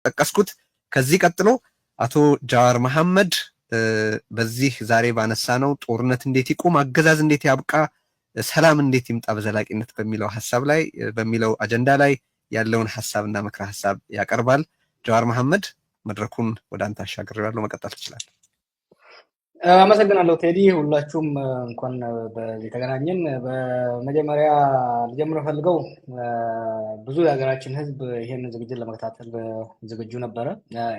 ጠቀስኩት። ከዚህ ቀጥሎ አቶ ጃዋር መሐመድ በዚህ ዛሬ ባነሳ ነው ጦርነት እንዴት ይቁም፣ አገዛዝ እንዴት ያብቃ፣ ሰላም እንዴት ይምጣ በዘላቂነት በሚለው ሐሳብ ላይ በሚለው አጀንዳ ላይ ያለውን ሐሳብና ምክረ ሐሳብ ያቀርባል። ጃዋር መሐመድ መድረኩን ወደ አንተ አሻግሬዋለሁ፣ መቀጠል ትችላለህ። አመሰግናለሁ ቴዲ። ሁላችሁም እንኳን በዚህ ተገናኘን። በመጀመሪያ ልጀምር ፈልገው ብዙ የሀገራችን ሕዝብ ይሄን ዝግጅት ለመከታተል ዝግጁ ነበረ።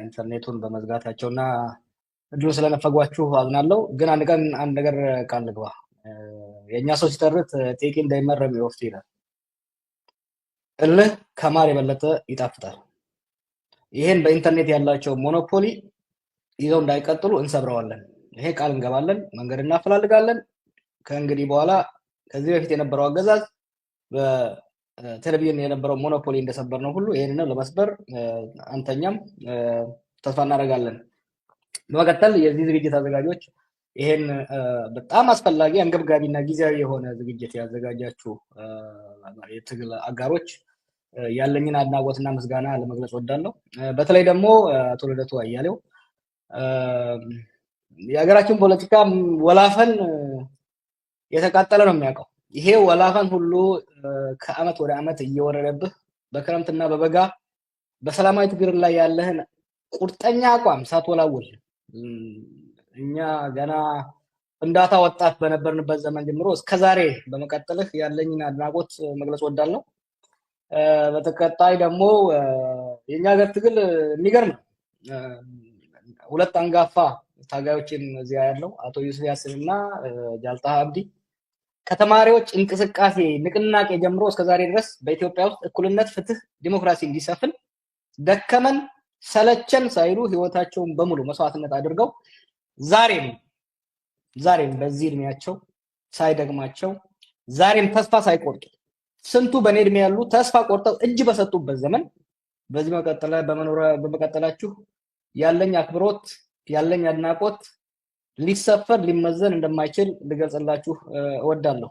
ኢንተርኔቱን በመዝጋታቸውና እድሉ ስለነፈጓችሁ አዝናለሁ። ግን አንድ ነገር ቃል ልግባ። የእኛ ሰው ሲተርት ጤቂ እንዳይመረም ይወፍት ይላል። እልህ ከማር የበለጠ ይጣፍጣል። ይሄን በኢንተርኔት ያላቸው ሞኖፖሊ ይዘው እንዳይቀጥሉ እንሰብረዋለን። ይሄ ቃል እንገባለን። መንገድ እናፈላልጋለን። ከእንግዲህ በኋላ ከዚህ በፊት የነበረው አገዛዝ በቴሌቪዥን የነበረው ሞኖፖሊ እንደሰበር ነው ሁሉ ይሄንን ለመስበር አንተኛም ተስፋ እናደርጋለን። በመቀጠል የዚህ ዝግጅት አዘጋጆች ይሄን በጣም አስፈላጊ አንገብጋቢና ጊዜያዊ የሆነ ዝግጅት ያዘጋጃችሁ የትግል አጋሮች ያለኝን አድናቆትና ምስጋና ለመግለጽ ወዳለሁ። በተለይ ደግሞ አቶ ልደቱ አያሌው የሀገራችን ፖለቲካ ወላፈን የተቃጠለ ነው የሚያውቀው። ይሄ ወላፈን ሁሉ ከአመት ወደ አመት እየወረደብህ በክረምትና በበጋ በሰላማዊ ትግል ላይ ያለህን ቁርጠኛ አቋም ሳትወላውል እኛ ገና ፍንዳታ ወጣት በነበርንበት ዘመን ጀምሮ እስከዛሬ በመቀጠልህ ያለኝን አድናቆት መግለጽ ወዳለሁ። በተከታይ ደግሞ የኛ ሀገር ትግል የሚገርም ነው። ሁለት አንጋፋ ታጋዮችን እዚያ ያለው አቶ ዩሱፍ ያሲንና ጃልታ አብዲ ከተማሪዎች እንቅስቃሴ ንቅናቄ ጀምሮ እስከዛሬ ድረስ በኢትዮጵያ ውስጥ እኩልነት፣ ፍትህ፣ ዲሞክራሲ እንዲሰፍን ደከመን ሰለቸን ሳይሉ ህይወታቸውን በሙሉ መስዋዕትነት አድርገው ዛሬም በዚህ እድሜያቸው ሳይደግማቸው ዛሬም ተስፋ ሳይቆርጡ ስንቱ በኔ እድሜ ያሉ ተስፋ ቆርጠው እጅ በሰጡበት ዘመን በዚህ በመቀጠላችሁ ያለኝ አክብሮት ያለኝ አድናቆት ሊሰፈር ሊመዘን እንደማይችል ልገልጽላችሁ እወዳለሁ።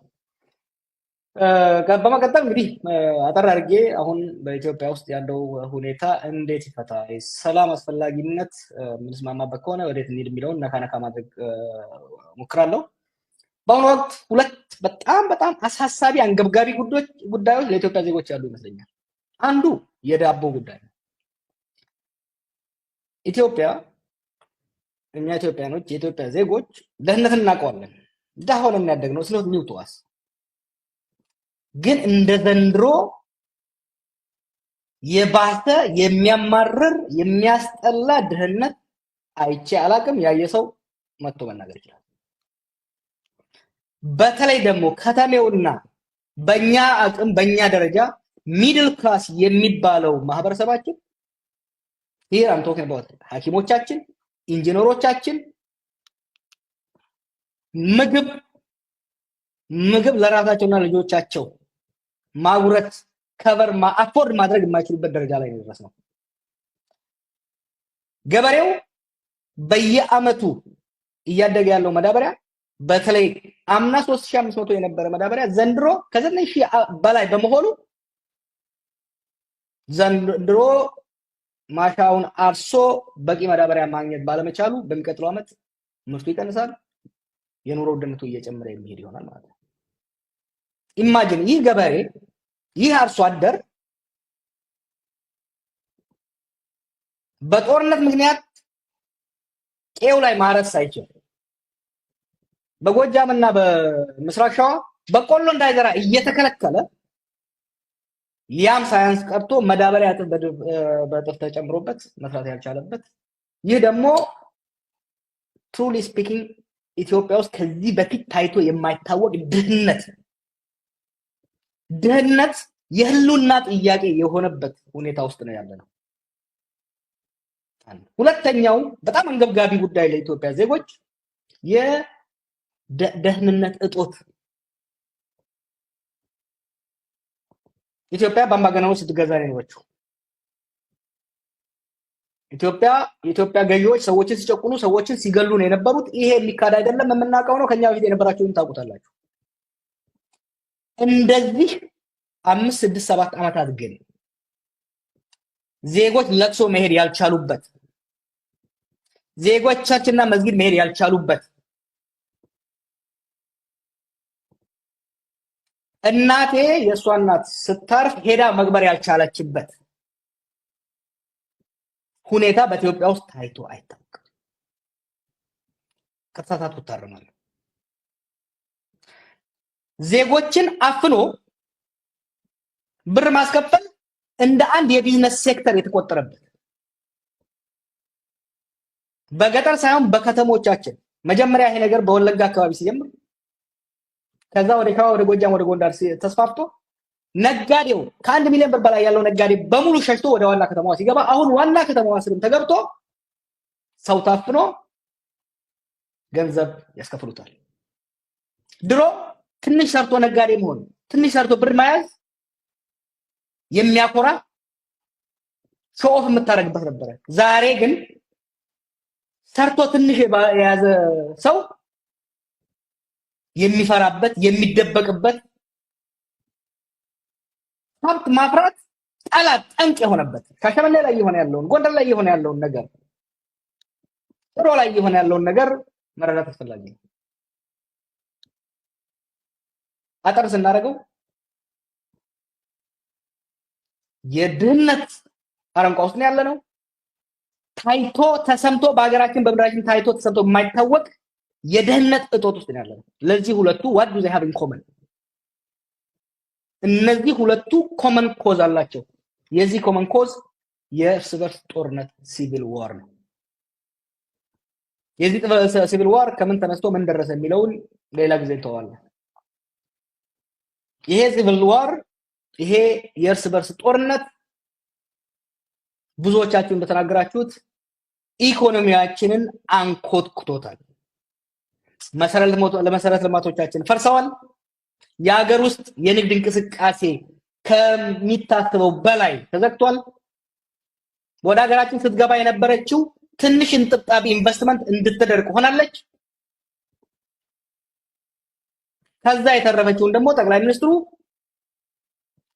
በመቀጠል እንግዲህ አጠር አድርጌ አሁን በኢትዮጵያ ውስጥ ያለው ሁኔታ እንዴት ይፈታ፣ ሰላም አስፈላጊነት የምንስማማበት ከሆነ ወዴት እንሂድ የሚለውን ነካ ማድረግ ሞክራለሁ። በአሁኑ ወቅት ሁለት በጣም አሳሳቢ አንገብጋቢ ጉዳዮች ለኢትዮጵያ ዜጎች ያሉ ይመስለኛል። አንዱ የዳቦ ጉዳይ ነው። እኛ ኢትዮጵያኖች የኢትዮጵያ ዜጎች ድህነትን እናውቀዋለን። ድሃ ሆነን ያደግነው ስለሆነ ኒውቶዋስ ግን እንደ ዘንድሮ የባሰ የሚያማርር የሚያስጠላ ድህነት አይቼ አላቅም። ያየ ሰው መጥቶ መናገር ይችላል። በተለይ ደግሞ ከተሜውና በእኛ አቅም በእኛ ደረጃ ሚድል ክላስ የሚባለው ማህበረሰባችን here I'm talking about ሐኪሞቻችን፣ ኢንጂነሮቻችን ምግብ ለራሳቸውና ልጆቻቸው ማጉረት ከቨር አፎርድ ማድረግ የማይችሉበት ደረጃ ላይ ነው። ገበሬው በየአመቱ እያደገ ያለው መዳበሪያ በተለይ አምና 3500 የነበረ መዳበሪያ ዘንድሮ ከ9000 በላይ በመሆኑ ዘንድሮ ማሻውን አርሶ በቂ መዳበሪያ ማግኘት ባለመቻሉ በሚቀጥለው አመት ምርቱ ይቀንሳል፣ የኑሮ ውድነቱ እየጨመረ የሚሄድ ይሆናል ማለት ነው። ኢማጂን ይህ ገበሬ ይህ አርሶ አደር በጦርነት ምክንያት ቄው ላይ ማረስ ሳይችል በጎጃምና በምስራቅ ሸዋ በቆሎ እንዳይዘራ እየተከለከለ ያም ሳያንስ ቀርቶ መዳበሪያ በጥፍ ተጨምሮበት መስራት ያልቻለበት ይህ ደግሞ truly speaking ኢትዮጵያ ውስጥ ከዚህ በፊት ታይቶ የማይታወቅ ድህነት የህልውና ጥያቄ የሆነበት ሁኔታ ውስጥ ነው ያለነው። ሁለተኛው በጣም አንገብጋቢ ጉዳይ ለኢትዮጵያ ዜጎች የደህንነት እጦት። ኢትዮጵያ በአምባገነኖች ስትገዛ ነው የኖረችው። የኢትዮጵያ ገዢዎች ሰዎችን ሲጨቁኑ ሰዎችን ሲገሉ ነው የነበሩት። ይሄ የሚካድ አይደለም፣ የምናውቀው ነው። ከኛ በፊት የነበራችሁን ታውቁታላችሁ። እንደዚህ 5 6 7 አመታት ግን ዜጎች ለቅሶ መሄድ ያልቻሉበት፣ ዜጎቻችንና መስጊድ መሄድ ያልቻሉበት፣ እናቴ የእሷ እናት ስታርፍ ሄዳ መግበር ያልቻለችበት ሁኔታ በኢትዮጵያ ውስጥ ታይቶ አይታወቅም። ከተሳሳትኩ እታረማለሁ። ዜጎችን አፍኖ ብር ማስከፈል እንደ አንድ የቢዝነስ ሴክተር የተቆጠረበት በገጠር ሳይሆን በከተሞቻችን መጀመሪያ ይሄ ነገር በወለጋ አካባቢ ሲጀምር ከዛ ወደ ሸዋ ወደ ጎጃም ወደ ጎንደር ተስፋፍቶ ነጋዴው ከ1 ሚሊዮን ብር በላይ ያለው ነጋዴ በሙሉ ሸሽቶ ወደ ዋና ከተማዋ ሲገባ አሁን ዋና ከተማዋ ስርም ተገብቶ ሰው ታፍኖ ገንዘብ ያስከፍሉታል። ድሮ ትንሽ ሰርቶ ነጋዴ መሆን ትንሽ ሰርቶ ብር መያዝ የሚያኮራ ሾፍ የምታረግበት ነበር። ዛሬ ግን ሰርቶ ትንሽ የያዘ ሰው የሚፈራበት የሚደበቅበት ሀብት ማፍራት ጠላት ጠንቅ የሆነበት ሻሸመኔ ላይ የሆነ ያለውን ጎንደር ላይ የሆነ ያለውን ነገር ጥሮ ላይ የሆነ ያለውን ነገር መረዳት አስፈላጊ ነው። አጠር ስናደርገው የድህነት አረንቋ ውስጥ ነው ያለነው። ታይቶ ተሰምቶ በአገራችን በምድራችን ታይቶ ተሰምቶ የማይታወቅ የድህነት እጦት ውስጥ ነው ያለነው። ለዚህ ሁለቱ what do they have in common? እነዚህ ሁለቱ ኮመን ኮዝ አላቸው። የዚህ ኮመን ኮዝ የእርስ በርስ ጦርነት ሲቪል ዋር ነው። የዚህ ሲቪል ዋር ከምን ተነስቶ ምን ደረሰ የሚለውን ሌላ ጊዜ እንተዋለን። ይሄ ሲቪል ዋር ይሄ የእርስ በርስ ጦርነት ብዙዎቻችሁ እንደተናገራችሁት ኢኮኖሚያችንን አንኮትኩቶታል። መሰረተ ልማቶቻችን ፈርሰዋል። የሀገር ውስጥ የንግድ እንቅስቃሴ ከሚታሰበው በላይ ተዘግቷል። ወደ ሀገራችን ስትገባ የነበረችው ትንሽ እንጥብጣቢ ኢንቨስትመንት እንድትደርቅ ሆናለች። ከዛ የተረፈችውን ደግሞ ጠቅላይ ሚኒስትሩ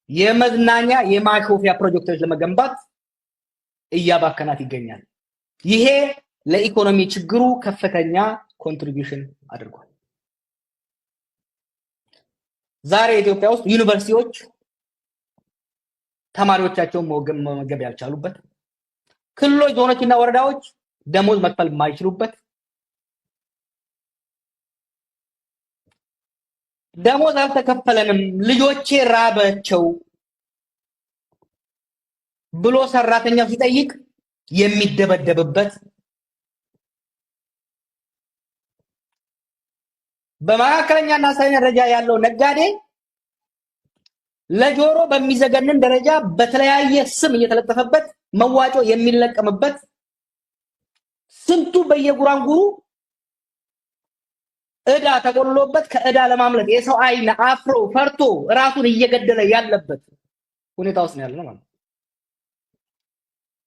የመዝናኛ የማሾፊያ ፕሮጀክቶች ለመገንባት እያባከናት ይገኛል። ይሄ ለኢኮኖሚ ችግሩ ከፍተኛ ኮንትሪቢዩሽን አድርጓል። ዛሬ ኢትዮጵያ ውስጥ ዩኒቨርሲቲዎች ተማሪዎቻቸውን መመገብ ያልቻሉበት፣ ክልሎች ዞኖችና ወረዳዎች ደሞዝ መክፈል የማይችሉበት፣ ደሞዝ አልተከፈለንም ልጆቼ ራባቸው ብሎ ሰራተኛው ሲጠይቅ የሚደበደብበት፣ በመካከለኛና አነስተኛ ደረጃ ያለው ነጋዴ ለጆሮ በሚዘገንን ደረጃ በተለያየ ስም እየተለጠፈበት መዋጮ የሚለቀምበት፣ ስንቱ በየጉራንጉሩ እዳ ተቆልሎበት ከእዳ ለማምለጥ የሰው አይን አፍሮ ፈርቶ ራሱን እየገደለ ያለበት ሁኔታ ውስጥ ነው ያለነው ማለት ነው።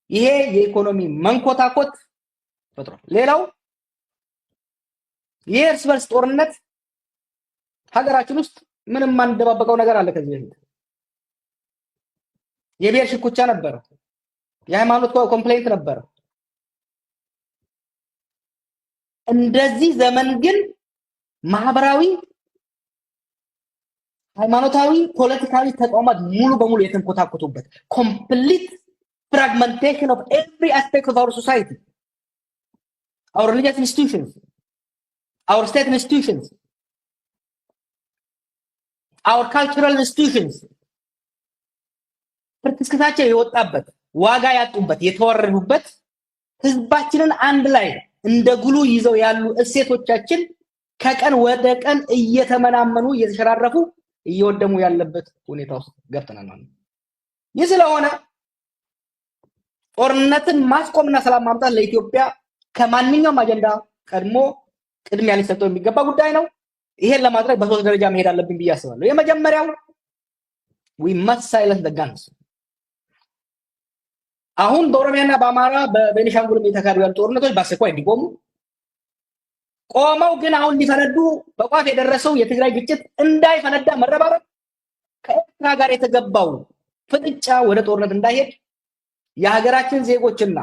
ይሄ የኢኮኖሚ መንኮታኮት ፈጥሯል። ሌላው የእርስ በርስ ጦርነት ሀገራችን ውስጥ ምንም ማንደባበቀው ነገር አለ። ከዚህ በፊት የብሔር ሽኩቻ ነበር፣ የሃይማኖት ኮምፕሌንት ነበር። እንደዚህ ዘመን ግን ማህበራዊ፣ ሃይማኖታዊ፣ ፖለቲካዊ ተቋማት ሙሉ በሙሉ የተንኮታኮቱበት complete fragmentation of every aspect of our society, our religious institutions, our state institutions, our cultural institutions ፍርክስክታቸው የወጣበት ዋጋ ያጡበት የተወረዱበት ህዝባችንን አንድ ላይ እንደ ግሉ ይዘው ያሉ እሴቶቻችን ከቀን ወደ ቀን እየተመናመኑ እየተሸራረፉ እየወደሙ ያለበት ሁኔታ ውስጥ ገብተናል ማለት ነው። ይህ ስለሆነ ጦርነትን ማስቆምና ሰላም ማምጣት ለኢትዮጵያ ከማንኛውም አጀንዳ ቀድሞ ቅድሚያ ሊሰጠው የሚገባ ጉዳይ ነው። ይሄን ለማድረግ በሶስት ደረጃ መሄድ አለብን ብዬ አስባለሁ። የመጀመሪያው we must silence the guns። አሁን በኦሮሚያና በአማራ በቤኒሻንጉልም የተካሄዱ ያሉ ጦርነቶች በአስቸኳይ እንዲቆሙ፣ ቆመው ግን አሁን ሊፈነዱ በቋፍ የደረሰው የትግራይ ግጭት እንዳይፈነዳ መረባረብ፣ ከኤርትራ ጋር የተገባው ፍጥጫ ወደ ጦርነት እንዳይሄድ የሀገራችን ዜጎችና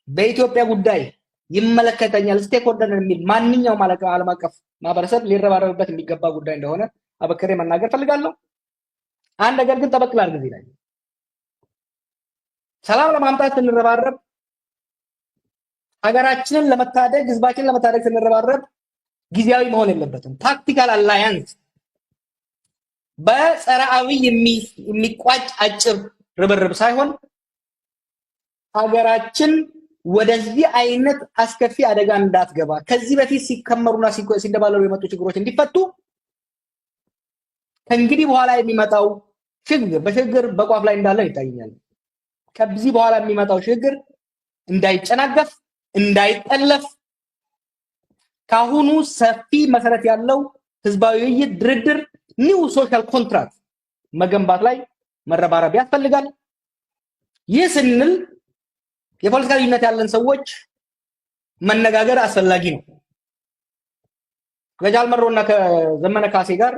በኢትዮጵያ ጉዳይ ይመለከተኛል ስቴክሆልደር የሚል ማንኛውም ዓለም አቀፍ ማህበረሰብ ሊረባረብበት የሚገባ ጉዳይ እንደሆነ አበክሬ መናገር ፈልጋለሁ። አንድ ነገር ግን ጠበቅ ላድርግ እዚህ ላይ ሰላም ለማምጣት ስንረባረብ ሀገራችንን ለመታደግ ህዝባችንን ለመታደግ ስንረባረብ ጊዜያዊ መሆን የለበትም። ታክቲካል አላያንስ በጸራዊ የሚቋጭ አጭር ርብርብ ሳይሆን ሀገራችን ወደዚህ አይነት አስከፊ አደጋ እንዳትገባ ከዚህ በፊት ሲከመሩና ሲንደባለሉ የመጡ ችግሮች እንዲፈቱ ከእንግዲህ በኋላ የሚመጣው ሽግግር በሽግግር በቋፍ ላይ እንዳለ ይታየኛል። ከዚህ በኋላ የሚመጣው ሽግግር እንዳይጨናገፍ እንዳይጠለፍ ካሁኑ ሰፊ መሰረት ያለው ህዝባዊ ውይይት፣ ድርድር፣ ኒው ሶሻል ኮንትራክት መገንባት ላይ መረባረብ ያስፈልጋል። ይህ ስንል የፖለቲካ ልዩነት ያለን ሰዎች መነጋገር አስፈላጊ ነው። ከጃል መሮና ከዘመነ ካሴ ጋር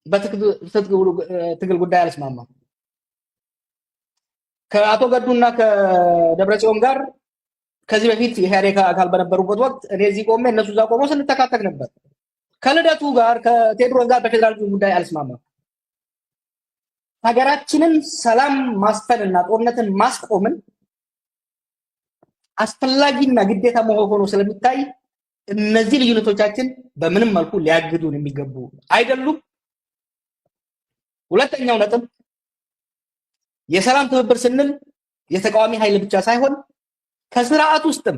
በትግል ጉዳይ አልስማማም። ከአቶ ገዱና ከደብረጽዮን ጋር ከዚህ በፊት የኢህአዴግ አካል በነበሩበት ወቅት እኔ እዚህ ቆሜ እነሱ እዛ ቆመው ስንተካተክ ነበር። ከልደቱ ጋር ከቴዎድሮስ ጋር በፌደራሊዝም ጉዳይ አልስማማም። ሀገራችንን ሰላም ማስፈንና ጦርነትን ማስቆምን አስፈላጊና ግዴታ ሆኖ ስለሚታይ እነዚህ ልዩነቶቻችን በምንም መልኩ ሊያግዱን የሚገቡ አይደሉም። ሁለተኛው ነጥብ የሰላም ትብብር ስንል የተቃዋሚ ኃይል ብቻ ሳይሆን ከስርዓት ውስጥም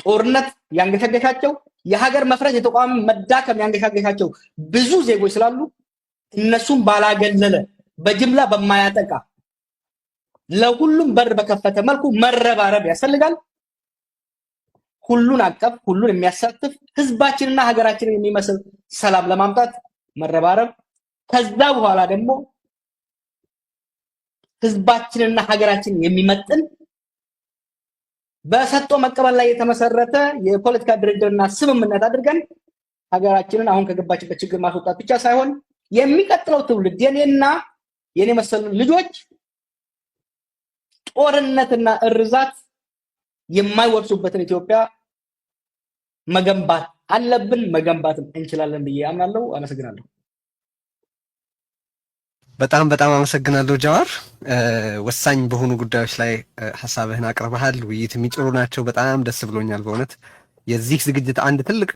ጦርነት ያንገሸገሻቸው የሀገር መፍረስ የተቋም መዳከም ያንገሸገሻቸው ብዙ ዜጎች ስላሉ እነሱም ባላገለለ በጅምላ በማያጠቃ ለሁሉም በር በከፈተ መልኩ መረባረብ ያስፈልጋል። ሁሉን አቀፍ ሁሉን የሚያሳትፍ ህዝባችንና ሀገራችንን የሚመስል ሰላም ለማምጣት መረባረብ፣ ከዛ በኋላ ደግሞ ህዝባችንና ሀገራችንን የሚመጥን በሰጥቶ መቀበል ላይ የተመሰረተ የፖለቲካ ድርድርና ስምምነት አድርገን ሀገራችንን አሁን ከገባችበት ችግር ማስወጣት ብቻ ሳይሆን የሚቀጥለው ትውልድ የኔና የኔ መሰል ልጆች ጦርነትና እርዛት የማይወርሱበትን ኢትዮጵያ መገንባት አለብን፣ መገንባትም እንችላለን ብዬ አምናለሁ። አመሰግናለሁ። በጣም አመሰግናለሁ ጃዋር። ወሳኝ በሆኑ ጉዳዮች ላይ ሀሳብህን አቅርበሃል። ውይይት የሚጭሩ ናቸው። በጣም ደስ ብሎኛል በእውነት። የዚህ ዝግጅት አንድ ትልቅ